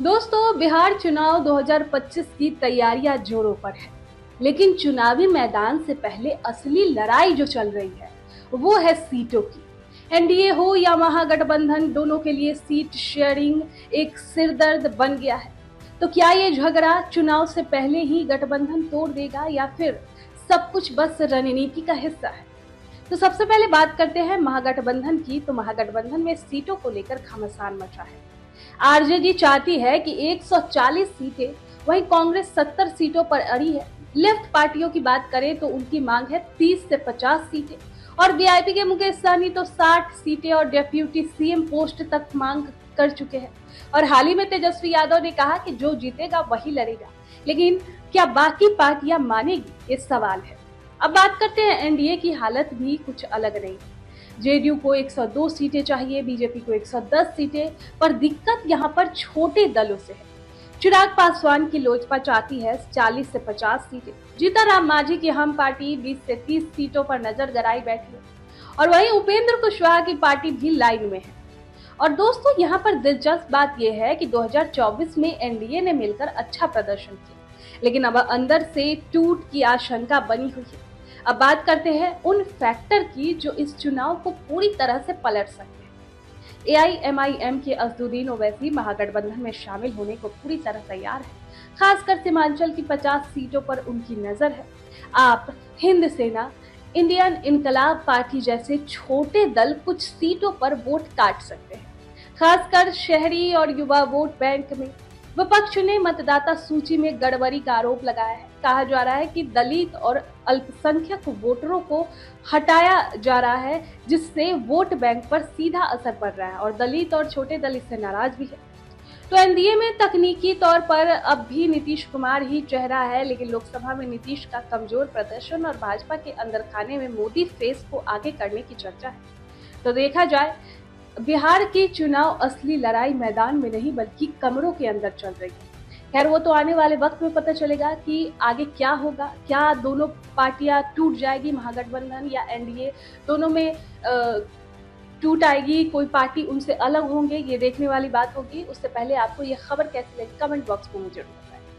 दोस्तों, बिहार चुनाव 2025 की तैयारियां जोरों पर है। लेकिन चुनावी मैदान से पहले असली लड़ाई जो चल रही है वो है सीटों की। एनडीए हो या महागठबंधन, दोनों के लिए सीट शेयरिंग एक सिरदर्द बन गया है। तो क्या ये झगड़ा चुनाव से पहले ही गठबंधन तोड़ देगा या फिर सब कुछ बस रणनीति का हिस्सा है? तो सबसे पहले बात करते हैं महागठबंधन की। तो महागठबंधन में सीटों को लेकर घमासान मचा है। आरजेडी चाहती है कि 140 सीटें, वहीं कांग्रेस 70 सीटों पर अड़ी है। लेफ्ट पार्टियों की बात करें तो उनकी मांग है 30 से 50 सीटें, और वीआईपी के मुकेश सहनी तो 60 सीटें और डेप्यूटी सीएम पोस्ट तक मांग कर चुके हैं। और हाल ही में तेजस्वी यादव ने कहा कि जो जीतेगा वही लड़ेगा। लेकिन क्या बाकी पार्टियां मानेगी, ये सवाल है। अब बात करते हैं एनडीए की। हालत भी कुछ अलग नहीं। जेडीयू को 102 सीटें चाहिए, बीजेपी को 110 सीटें, पर दिक्कत यहां पर छोटे दलों से है। चिराग पासवान की लोजपा चाहती है 40 से 50 सीटें। जीतनराम मांझी की हम पार्टी 20 से 30 सीटों पर नजर गड़ाई बैठी है। और वहीं उपेंद्र कुशवाहा की पार्टी भी लाइन में है। और दोस्तों, यहाँ पर दिलचस्प बात यह है कि 2024 में एनडीए ने मिलकर अच्छा प्रदर्शन किया, लेकिन अब अंदर से टूट की आशंका बनी हुई है। अब बात करते हैं उन फैक्टर की जो इस चुनाव को पूरी तरह से पलट सकते हैं। एआईएमआईएम के असदुद्दीन ओवैसी महागठबंधन में शामिल होने को पूरी तरह तैयार है। खासकर सीमांचल की 50 सीटों पर उनकी नजर है। आप, हिंद सेना, इंडियन इनकलाब पार्टी जैसे छोटे दल कुछ सीटों पर वोट काट सकते हैं, खासकर शहरी और युवा वोट बैंक में। विपक्ष ने मतदाता सूची में गड़बड़ी का आरोप लगाया है। कहा जा रहा है कि दलित और अल्पसंख्यक वोटरों को हटाया जा रहा है, जिससे वोट बैंक पर सीधा असर पड़ रहा है, और दलित और छोटे दल इससे नाराज भी है। तो एनडीए में तकनीकी तौर पर अब भी नीतीश कुमार ही चेहरा है, लेकिन लोकसभा में नीतीश का कमजोर प्रदर्शन और भाजपा के अंदर खाने में मोदी फेस को आगे करने की चर्चा है। तो देखा जाए, बिहार की चुनाव असली लड़ाई मैदान में नहीं बल्कि कमरों के अंदर चल रही है। खैर, वो तो आने वाले वक्त में पता चलेगा कि आगे क्या होगा। क्या दोनों पार्टियां टूट जाएगी, महागठबंधन या एनडीए, दोनों में टूट आएगी, कोई पार्टी उनसे अलग होंगे, ये देखने वाली बात होगी। उससे पहले आपको ये खबर कैसी लगी, कमेंट बॉक्स में मुझे